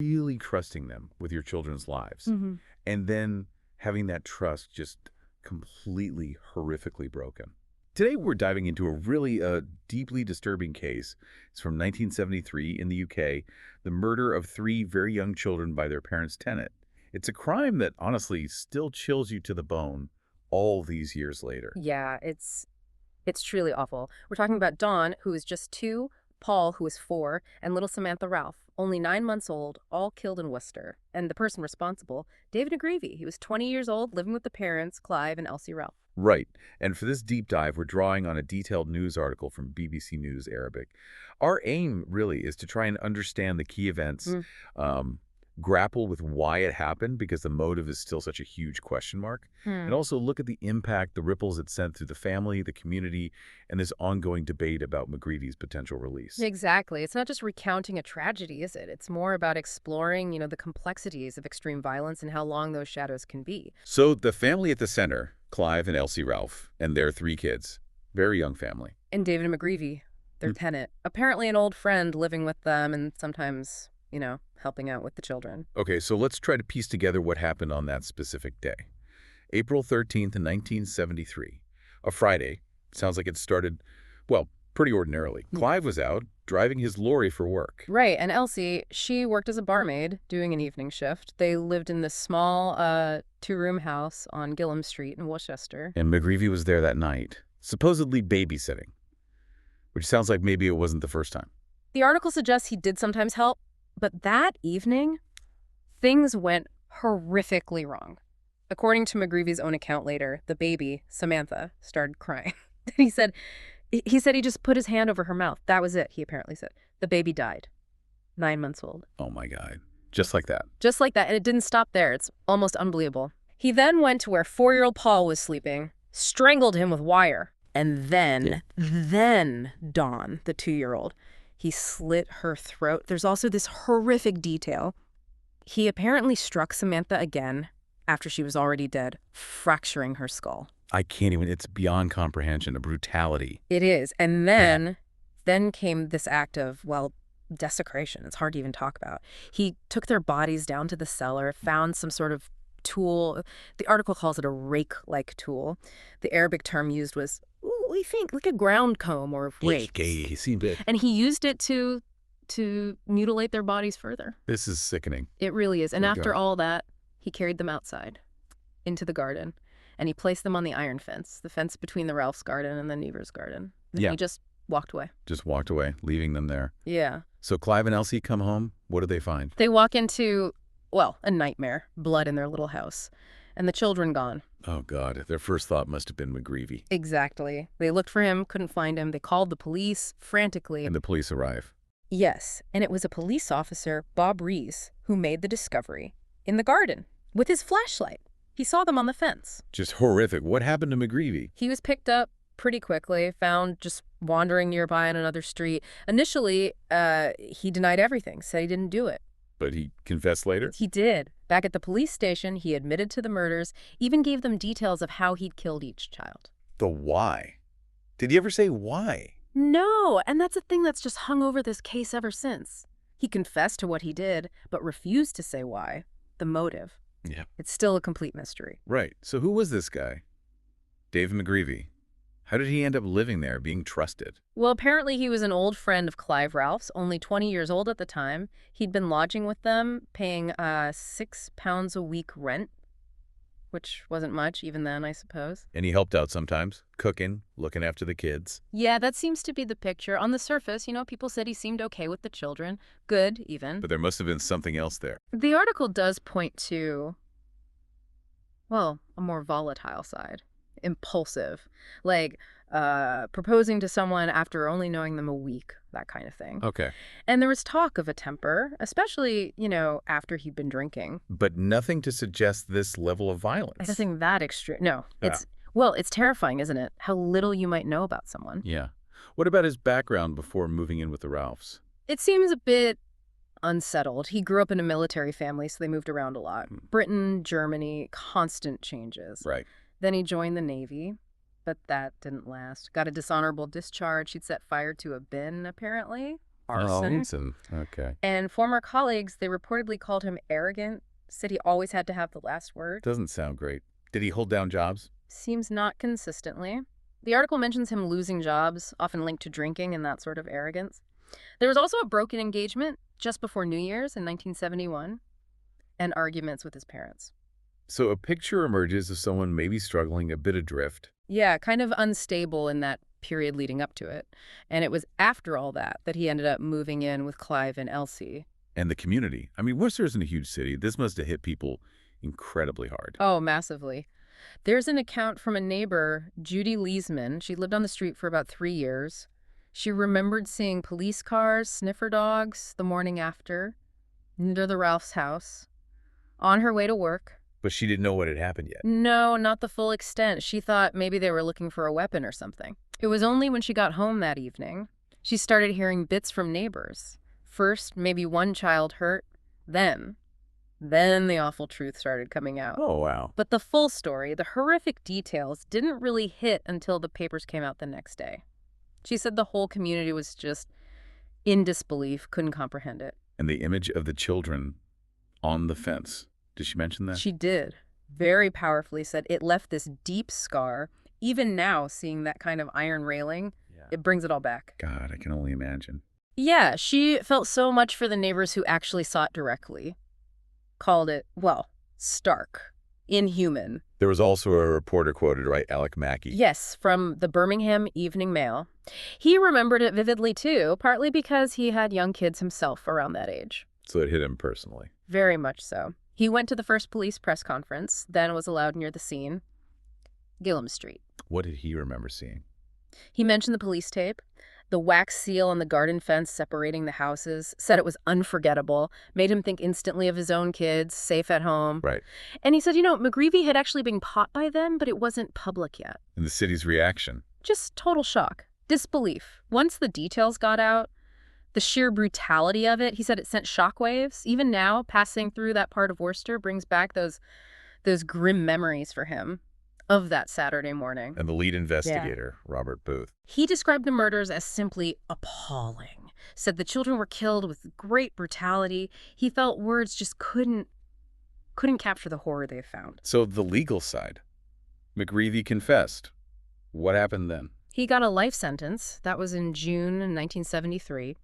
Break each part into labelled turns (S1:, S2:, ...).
S1: really trusting them with your children's lives.
S2: Mm-hmm.
S1: And then having that trust just completely horrifically broken. Today, we're diving into a really deeply disturbing case. It's from 1973 in the UK, the murder of 3 very young children by their parents' tenant. It's a crime that honestly still chills you to the bone all these years later.
S2: Yeah, it's truly awful. We're talking about Dawn, who is just 2, Paul, who is 4, and little Samantha Ralph, only 9 months old, all killed in Worcester. And the person responsible, David McGreavy. He was 20 years old, living with the parents, Clive and Elsie Ralph.
S1: Right. And for this deep dive, we're drawing on a detailed news article from BBC News Arabic. Our aim really is to try and understand the key events, grapple with why it happened, because the motive is still such a huge question mark, and also look at the impact, the ripples it sent through the family, the community, and this ongoing debate about McGreavy's potential release.
S2: Exactly. It's not just recounting a tragedy, is it? It's more about exploring, the complexities of extreme violence and how long those shadows can be.
S1: So the family at the center, Clive and Elsie Ralph, and their 3 kids, very young family.
S2: And David McGreavy, their tenant, apparently an old friend living with them and sometimes, helping out with the children.
S1: Okay, so let's try to piece together what happened on that specific day. April 13th, 1973. A Friday. Sounds like it started, well, pretty ordinarily. Clive was out, driving his lorry for work.
S2: Right, and Elsie, she worked as a barmaid, doing an evening shift. They lived in this small 2-room house on Gillam Street in Worcester.
S1: And McGreavy was there that night, supposedly babysitting, which sounds like maybe it wasn't the first time.
S2: The article suggests he did sometimes help, but that evening, things went horrifically wrong. According to McGreavy's own account later, the baby, Samantha, started crying. He said he just put his hand over her mouth. That was it, he apparently said. The baby died. 9 months old.
S1: Oh my God. Just like that.
S2: Just like that, and it didn't stop there. It's almost unbelievable. He then went to where 4-year-old Paul was sleeping, strangled him with wire, and then Dawn, the 2-year-old, he slit her throat. There's also this horrific detail. He apparently struck Samantha again after she was already dead, fracturing her skull.
S1: I can't even, it's beyond comprehension, a brutality.
S2: It is. And then came this act of, desecration. It's hard to even talk about. He took their bodies down to the cellar, found some sort of tool. The article calls it a rake-like tool. The Arabic term used was, we think, like a ground comb or a rake. And he used it to mutilate their bodies further.
S1: This is sickening.
S2: It really is. And after all that, he carried them outside into the garden, and he placed them on the iron fence, the fence between the Ralph's garden and the neighbor's garden. And he just walked away.
S1: Just walked away, leaving them there.
S2: Yeah.
S1: So Clive and Elsie come home. What do they find?
S2: They walk into, a nightmare. Blood in their little house. And the children gone.
S1: Oh, God. Their first thought must have been McGreavy.
S2: Exactly. They looked for him, couldn't find him. They called the police frantically.
S1: And the police arrive.
S2: Yes. And it was a police officer, Bob Rees, who made the discovery in the garden with his flashlight. He saw them on the fence.
S1: Just horrific. What happened to McGreavy?
S2: He was picked up pretty quickly, found just wandering nearby on another street. Initially, he denied everything, said he didn't do it.
S1: But he confessed later?
S2: He did. Back at the police station, he admitted to the murders, even gave them details of how he'd killed each child.
S1: The why? Did he ever say why?
S2: No, and that's a thing that's just hung over this case ever since. He confessed to what he did, but refused to say why, the motive.
S1: Yeah.
S2: It's still a complete mystery.
S1: Right. So who was this guy? David McGreavy. How did he end up living there, being trusted?
S2: Well, apparently he was an old friend of Clive Ralph's, only 20 years old at the time. He'd been lodging with them, paying £6 a week rent, which wasn't much even then, I suppose.
S1: And he helped out sometimes, cooking, looking after the kids.
S2: Yeah, that seems to be the picture. On the surface, people said he seemed okay with the children. Good, even.
S1: But there must have been something else there.
S2: The article does point to, a more volatile side. Impulsive, like proposing to someone after only knowing them a week, that kind of thing.
S1: Okay.
S2: And there was talk of a temper, especially, after he'd been drinking.
S1: But nothing to suggest this level of violence.
S2: Nothing that extreme. No, it's terrifying, isn't it? How little you might know about someone.
S1: Yeah. What about his background before moving in with the Ralphs?
S2: It seems a bit unsettled. He grew up in a military family, so they moved around a lot. Britain, Germany, constant changes.
S1: Right.
S2: Then he joined the Navy, but that didn't last. Got a dishonorable discharge. He'd set fire to a bin, apparently.
S1: Arson. Okay.
S2: And former colleagues, they reportedly called him arrogant, said he always had to have the last word.
S1: Doesn't sound great. Did he hold down jobs?
S2: Seems not consistently. The article mentions him losing jobs, often linked to drinking and that sort of arrogance. There was also a broken engagement just before New Year's in 1971, and arguments with his parents.
S1: So a picture emerges of someone maybe struggling, a bit adrift.
S2: Yeah, kind of unstable in that period leading up to it. And it was after all that he ended up moving in with Clive and Elsie.
S1: And the community. I mean, Worcester isn't a huge city. This must have hit people incredibly hard.
S2: Oh, massively. There's an account from a neighbor, Judy Leesman. She lived on the street for about 3 years. She remembered seeing police cars, sniffer dogs the morning after, near the Ralph's house, on her way to work.
S1: But she didn't know what had happened yet.
S2: No, not the full extent. She thought maybe they were looking for a weapon or something. It was only when she got home that evening she started hearing bits from neighbors. First, maybe one child hurt. Then the awful truth started coming out.
S1: Oh, wow.
S2: But the full story, the horrific details, didn't really hit until the papers came out the next day. She said the whole community was just in disbelief, couldn't comprehend it.
S1: And the image of the children on the fence. Did she mention that?
S2: She did. Very powerfully said it left this deep scar. Even now, seeing that kind of iron railing, it brings it all back.
S1: God, I can only imagine.
S2: Yeah, she felt so much for the neighbors who actually saw it directly. Called it, well, stark, inhuman.
S1: There was also a reporter quoted, right? Alec Mackey.
S2: Yes, from the Birmingham Evening Mail. He remembered it vividly, too, partly because he had young kids himself around that age.
S1: So it hit him personally.
S2: Very much so. He went to the first police press conference, then was allowed near the scene, Gillum Street.
S1: What did he remember seeing?
S2: He mentioned the police tape, the wax seal on the garden fence separating the houses, said it was unforgettable, made him think instantly of his own kids, safe at home.
S1: Right.
S2: And he said, McGreavy had actually been caught by then, but it wasn't public yet.
S1: And the city's reaction?
S2: Just total shock. Disbelief. Once the details got out, the sheer brutality of it, he said it sent shockwaves. Even now, passing through that part of Worcester brings back those grim memories for him of that Saturday morning.
S1: And the lead investigator, Robert Booth.
S2: He described the murders as simply appalling. Said the children were killed with great brutality. He felt words just couldn't capture the horror they found.
S1: So the legal side. McGreavy confessed. What happened then?
S2: He got a life sentence. That was in June 1973.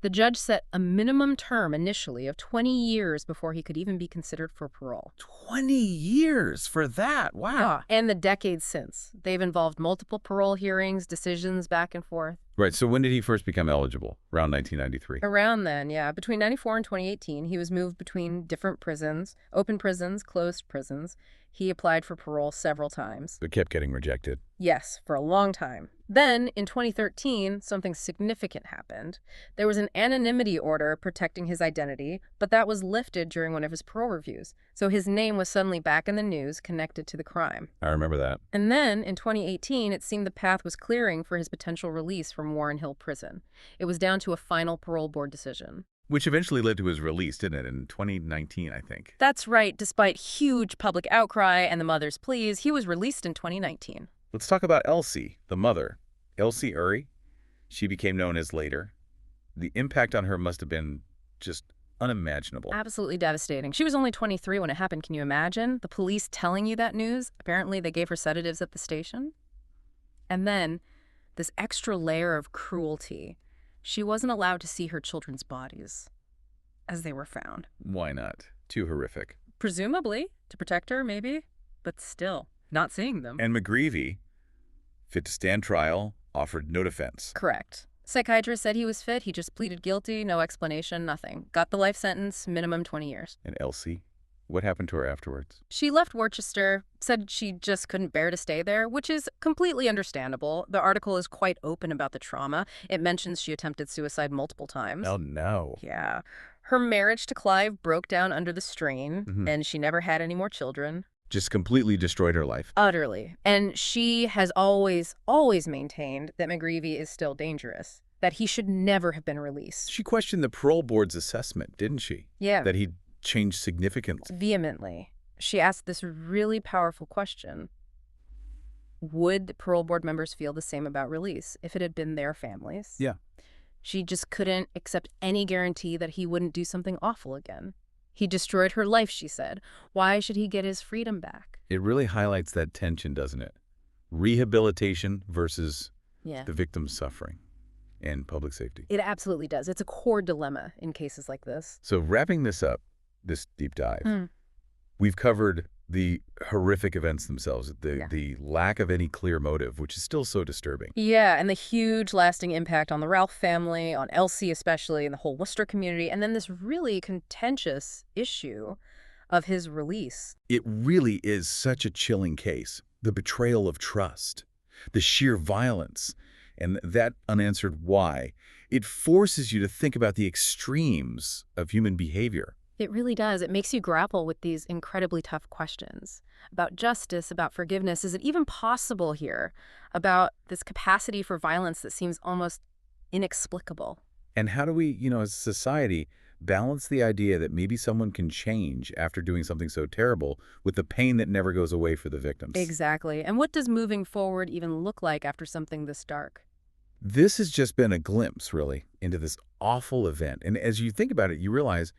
S2: The judge set a minimum term initially of 20 years before he could even be considered for parole.
S1: 20 years for that? Wow.
S2: Yeah, and the decades since. They've involved multiple parole hearings, decisions back and forth.
S1: Right, so when did he first become eligible? Around 1993?
S2: Around then, yeah. Between 94 and 2018, he was moved between different prisons, open prisons, closed prisons. He applied for parole several times.
S1: But kept getting rejected.
S2: Yes, for a long time. Then, in 2013, something significant happened. There was an anonymity order protecting his identity, but that was lifted during one of his parole reviews. So his name was suddenly back in the news connected to the crime.
S1: I remember that.
S2: And then, in 2018, it seemed the path was clearing for his potential release from Warren Hill Prison. It was down to a final parole board decision.
S1: Which eventually led to his release, didn't it? In 2019, I think.
S2: That's right. Despite huge public outcry and the mother's pleas, he was released in 2019.
S1: Let's talk about Elsie, the mother. Elsie Uri. She became known as later. The impact on her must have been just unimaginable.
S2: Absolutely devastating. She was only 23 when it happened. Can you imagine? The police telling you that news? Apparently they gave her sedatives at the station. And then this extra layer of cruelty. She wasn't allowed to see her children's bodies as they were found.
S1: Why not? Too horrific.
S2: Presumably, to protect her, maybe. But still, not seeing them.
S1: And McGreavy, fit to stand trial, offered no defense.
S2: Correct. Psychiatrist said he was fit. He just pleaded guilty, no explanation, nothing. Got the life sentence, minimum 20 years.
S1: And Elsie? What happened to her afterwards?
S2: She left Worcester, said she just couldn't bear to stay there, which is completely understandable. The article is quite open about the trauma. It mentions she attempted suicide multiple times.
S1: Oh, no.
S2: Yeah. Her marriage to Clive broke down under the strain, and she never had any more children.
S1: Just completely destroyed her life.
S2: Utterly. And she has always maintained that McGreavy is still dangerous, that he should never have been released.
S1: She questioned the parole board's assessment, didn't she?
S2: Yeah.
S1: That he'd changed significantly.
S2: Vehemently. She asked this really powerful question. Would parole board members feel the same about release if it had been their families?
S1: Yeah.
S2: She just couldn't accept any guarantee that he wouldn't do something awful again. He destroyed her life, she said. Why should he get his freedom back?
S1: It really highlights that tension, doesn't it? Rehabilitation versus
S2: Yeah.
S1: the victim's suffering and public safety.
S2: It absolutely does. It's a core dilemma in cases like this.
S1: So wrapping this up, this deep dive, we've covered the horrific events themselves, the lack of any clear motive, which is still so disturbing.
S2: Yeah, and the huge lasting impact on the Ralph family, on Elsie especially, and the whole Worcester community, and then this really contentious issue of his release.
S1: It really is such a chilling case. The betrayal of trust, the sheer violence, and that unanswered why. It forces you to think about the extremes of human behavior.
S2: It really does. It makes you grapple with these incredibly tough questions about justice, about forgiveness. Is it even possible here? About this capacity for violence that seems almost inexplicable.
S1: And how do we, as a society, balance the idea that maybe someone can change after doing something so terrible with the pain that never goes away for the victims?
S2: Exactly. And what does moving forward even look like after something this dark?
S1: This has just been a glimpse, really, into this awful event. And as you think about it, you realize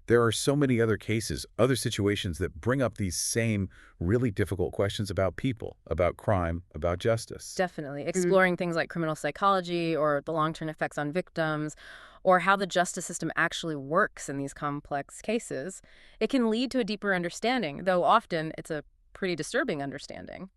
S1: there are so many other cases, other situations that bring up these same really difficult questions about people, about crime, about justice.
S2: Definitely. Exploring things like criminal psychology or the long-term effects on victims or how the justice system actually works in these complex cases. It can lead to a deeper understanding, though often it's a pretty disturbing understanding.